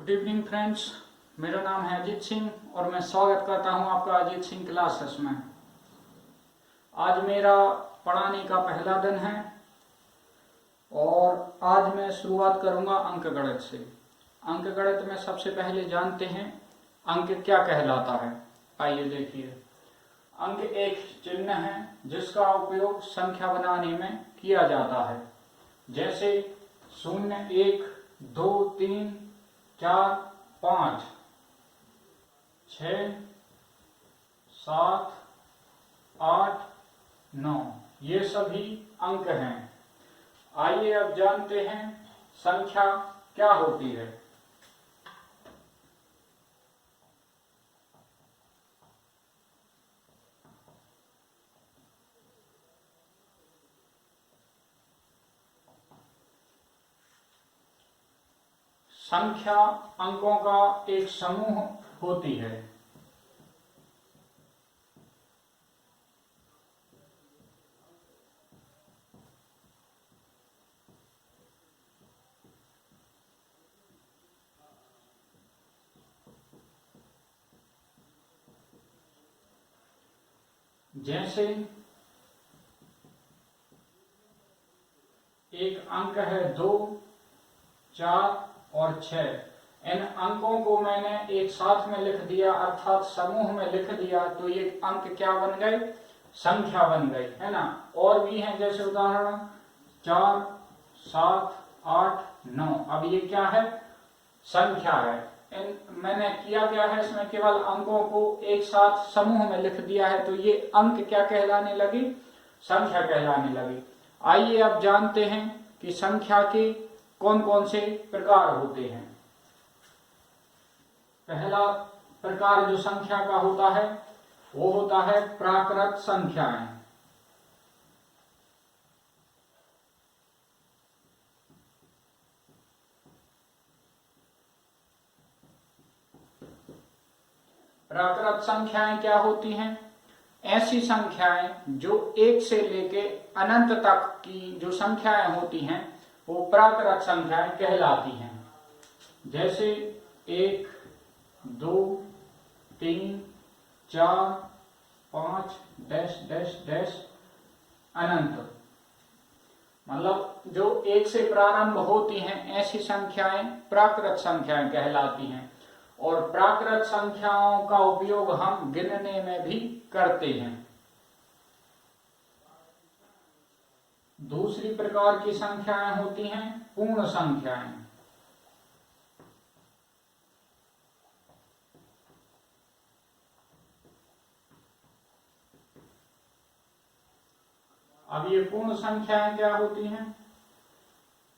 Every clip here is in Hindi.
गुड इवनिंग फ्रेंड्स, मेरा नाम है अजीत सिंह और मैं स्वागत करता हूं आपका अजीत सिंह क्लासेस में। आज मेरा पढ़ाने का पहला दिन है और आज मैं शुरुआत करूंगा अंकगणित से। अंकगणित में सबसे पहले जानते हैं अंक क्या कहलाता है। आइए देखिए, अंक एक चिन्ह है जिसका उपयोग संख्या बनाने में किया जाता है, जैसे 0, 1, 2, 3, 4, 5, 6, 7, 8, 9, ये सभी अंक हैं। आइए अब जानते हैं संख्या क्या होती है। संख्या अंकों का एक समूह होती है। जैसे एक अंक है 2, 4 और 6। इन अंकों को मैंने एक साथ में लिख दिया, अर्थात समूह में लिख दिया, तो ये अंक क्या बन गए? संख्या बन गई, है ना। और भी हैं, जैसे उदाहरण 4, 7, 8, 9। अब ये क्या है? संख्या है। मैंने किया क्या है, इसमें केवल अंकों को एक साथ समूह में लिख दिया है, तो ये अंक क्या कहलाने लगी? संख्या कहलाने लगी। आइए अब जानते हैं कि संख्या के कौन कौन से प्रकार होते हैं। पहला प्रकार जो संख्या का होता है वो होता है प्राकृत संख्याएं। प्राकृत संख्याएं क्या होती हैं? ऐसी संख्याएं जो 1 से लेके अनंत तक की जो संख्याएं होती हैं वो प्राकृत संख्याएं कहलाती हैं। जैसे 1, 2, 3, 4, 5 डैश डैश डैश अनंत। मतलब जो 1 से प्रारंभ होती हैं ऐसी संख्याएं प्राकृत संख्याएं कहलाती हैं। और प्राकृत संख्याओं का उपयोग हम गिनने में भी करते हैं। दूसरी प्रकार की संख्याएं होती हैं पूर्ण संख्याएं। अब ये पूर्ण संख्याएं क्या होती हैं?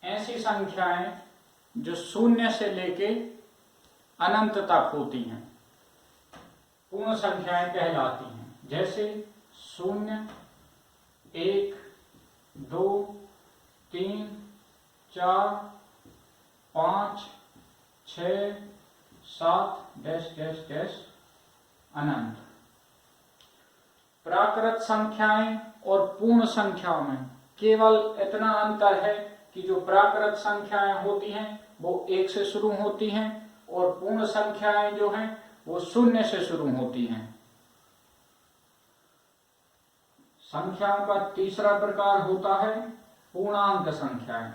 ऐसी संख्याएं जो 0 से लेके अनंत तक होती हैं, पूर्ण संख्याएं कहलाती हैं। जैसे 0, 1, 2, 3, 4, 5, 6, 7 डैश डैश डैश अनंत। प्राकृत संख्याएं और पूर्ण संख्याओं में केवल इतना अंतर है कि जो प्राकृत संख्याएं होती हैं वो 1 से शुरू होती हैं और पूर्ण संख्याएं जो हैं वो 0 से शुरू होती हैं। संख्याओं का तीसरा प्रकार होता है पूर्णांक संख्याएं।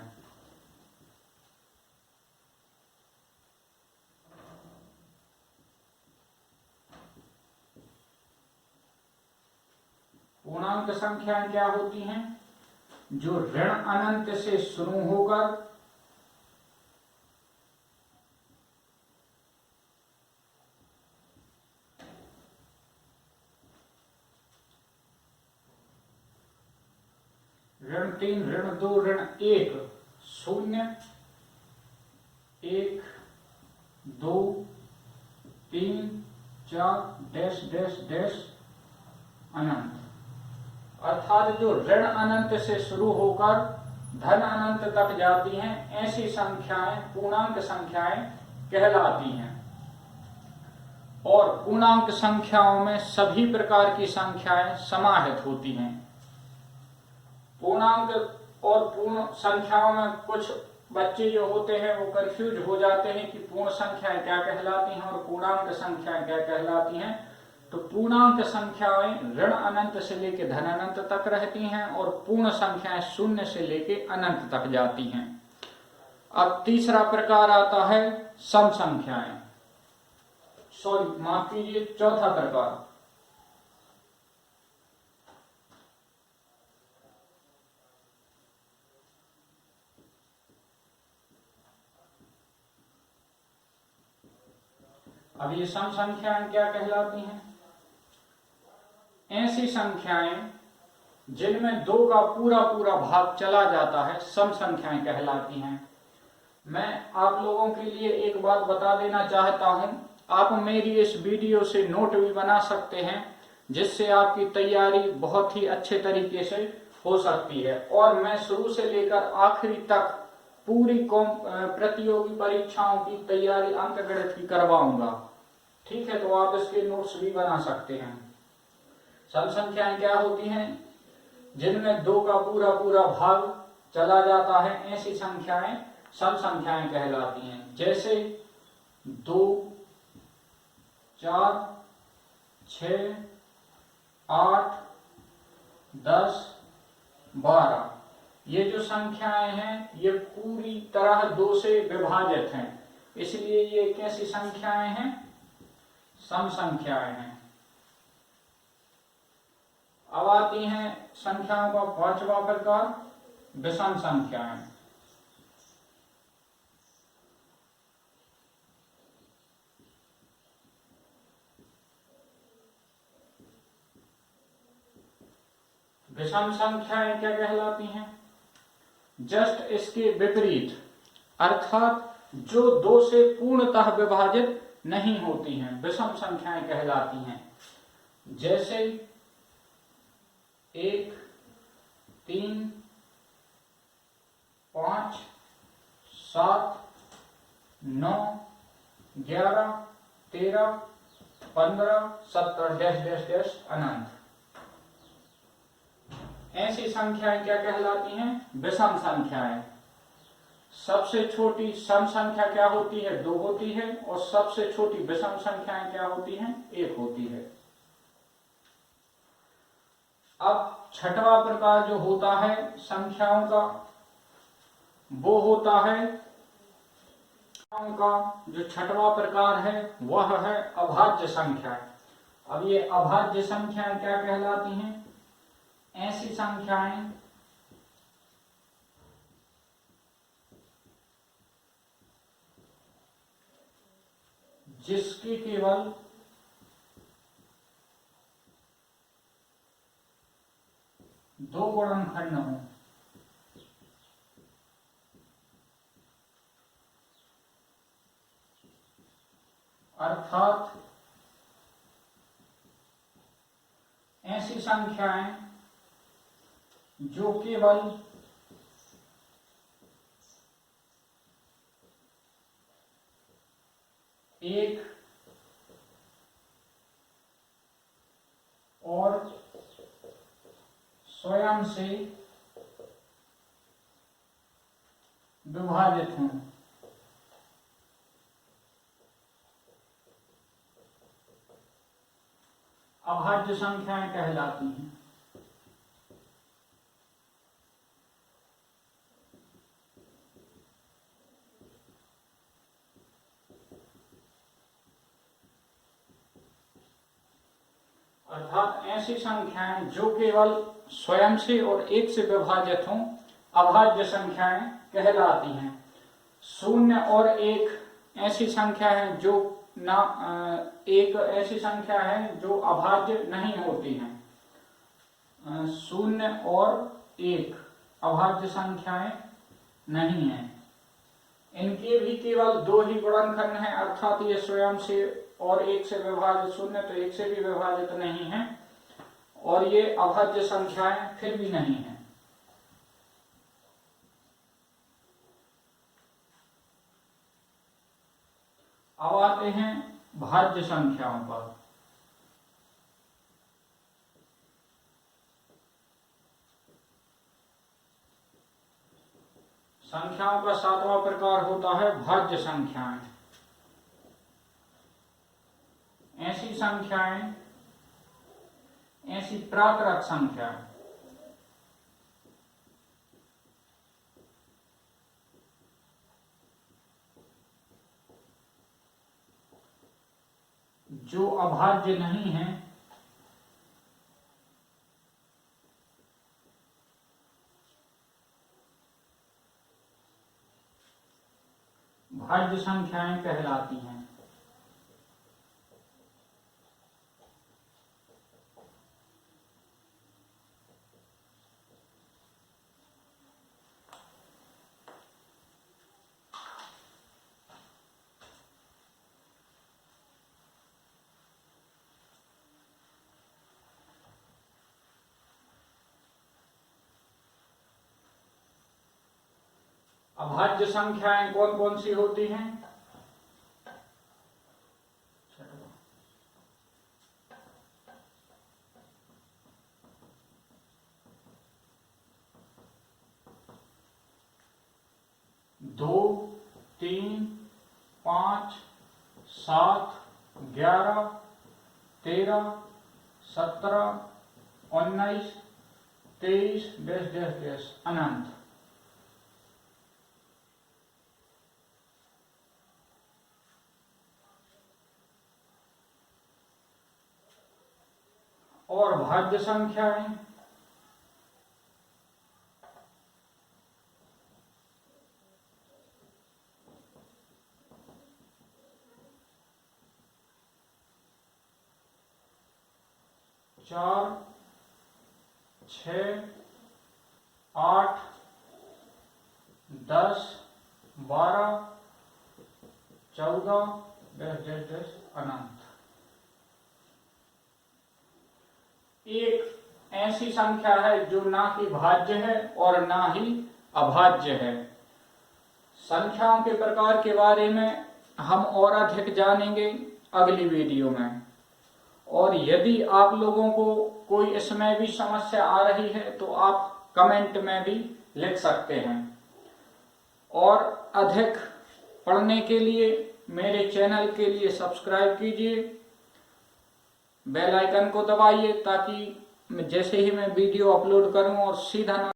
पूर्णांक संख्याएं क्या होती हैं? जो ऋण अनंत से शुरू होकर ऋण 3, ऋण 2, ऋण 1, 0, 1, 2, 3, 4 डैश डैश डैश अनंत। अर्थात जो ऋण अनंत से शुरू होकर धन अनंत तक जाती हैं ऐसी संख्याएं पूर्णांक संख्याएं कहलाती हैं। और पूर्णांक संख्याओं में सभी प्रकार की संख्याएं समाहित होती हैं। पूर्णांक और पूर्ण संख्याओं में कुछ बच्चे जो होते हैं वो कंफ्यूज हो जाते हैं कि पूर्ण संख्याएं क्या कहलाती हैं और पूर्णांक संख्याएं क्या कहलाती हैं। तो पूर्णांक संख्याएं ऋण अनंत से लेकर धन अनंत तक रहती हैं और पूर्ण संख्याएं शून्य से लेकर अनंत तक जाती हैं। अब तीसरा प्रकार आता है सम संख्याएं, सॉरी माफ कीजिए, चौथा प्रकार। अब ये सम संख्याएं क्या कहलाती हैं? ऐसी संख्याएं जिनमें 2 का पूरा पूरा भाग चला जाता है सम संख्याएं कहलाती हैं। मैं आप लोगों के लिए एक बात बता देना चाहता हूं, आप मेरी इस वीडियो से नोट भी बना सकते हैं, जिससे आपकी तैयारी बहुत ही अच्छे तरीके से हो सकती है। और मैं शुरू से लेकर आखिरी तक पूरी प्रतियोगी परीक्षाओं की तैयारी अंकगणित की करवाऊंगा। ठीक है, तो आप इसके नोट्स भी बना सकते हैं। सम संख्याएं क्या होती हैं? जिनमें 2 का पूरा पूरा भाग चला जाता है, ऐसी संख्याएं सम संख्याएं कहलाती हैं। जैसे 2, 4, 6, 8, 10, 12, ये जो संख्याएं हैं ये पूरी तरह 2 से विभाजित हैं, इसलिए ये कैसी संख्याएं हैं? सम संख्याएं हैं। अब आती हैं संख्याओं का पांचवा प्रकार, विषम संख्याएं। विषम संख्याएं क्या कहलाती हैं? जस्ट इसके विपरीत, अर्थात जो 2 से पूर्णतः विभाजित नहीं होती हैं, विषम संख्याएं कहलाती हैं। जैसे 1, 3, 5, 7, 9, 11, 13, 15, 17 डैश डैश डैश अनंत। ऐसी संख्याएं क्या कहलाती हैं? विषम संख्याएं। सबसे छोटी सम संख्या क्या होती है? 2 होती है, और सबसे छोटी विषम संख्याएं क्या होती हैं? 1 होती है। अब छठवां प्रकार जो होता है संख्याओं का, वो होता है संख्याओं का जो छठवां प्रकार है वह है अभाज्य संख्याएं। अब ये अभाज्य संख्याएं क्या कहलाती हैं? ऐसी संख्याएं जिसकी केवल दो गुणनखंड हों, अर्थात ऐसी संख्याएं जो केवल एक और स्वयं से विभाजित हों। अभाज्य संख्याएं कहलाती हैं। अर्थात ऐसी संख्याएं जो केवल स्वयं से और एक से विभाजित हों, अभाज्य संख्याएं कहलाती हैं। 0 और 1 ऐसी संख्या है जो ना एक ऐसी संख्या है जो अभाज्य नहीं होती है। 0 और 1 अभाज्य संख्याएं नहीं है। इनके भी केवल 2 ही गुणनखंड हैं, अर्थात ये स्वयं से और 1 से विभाजित 0 तो 1 से भी विभाजित नहीं है, और ये अभाज्य संख्याएं फिर भी नहीं है। अब आते हैं भाज्य संख्याओं पर। संख्याओं का सातवां प्रकार होता है भाज्य संख्याएं। ऐसी संख्याएं, ऐसी प्राकृत संख्याएं जो अभाज्य नहीं है, भाज्य संख्याएं कहलाती हैं। अभाज्य संख्याएं कौन कौन सी होती हैं? 2, 3, 5, 7, 11, 13, 17, 19, 23 अनंत। और भाज्य संख्याएं 4, 6, 8, 10, 12, 14 अनंत। एक ऐसी संख्या है जो ना कि भाज्य है और ना ही अभाज्य है। संख्याओं के प्रकार के बारे में हम और अधिक जानेंगे अगली वीडियो में। और यदि आप लोगों को कोई इसमें भी समस्या आ रही है तो आप कमेंट में भी लिख सकते हैं। और अधिक पढ़ने के लिए मेरे चैनल के लिए सब्सक्राइब कीजिए, बेल आइकन को दबाइए ताकि जैसे ही मैं वीडियो अपलोड करूं और सीधा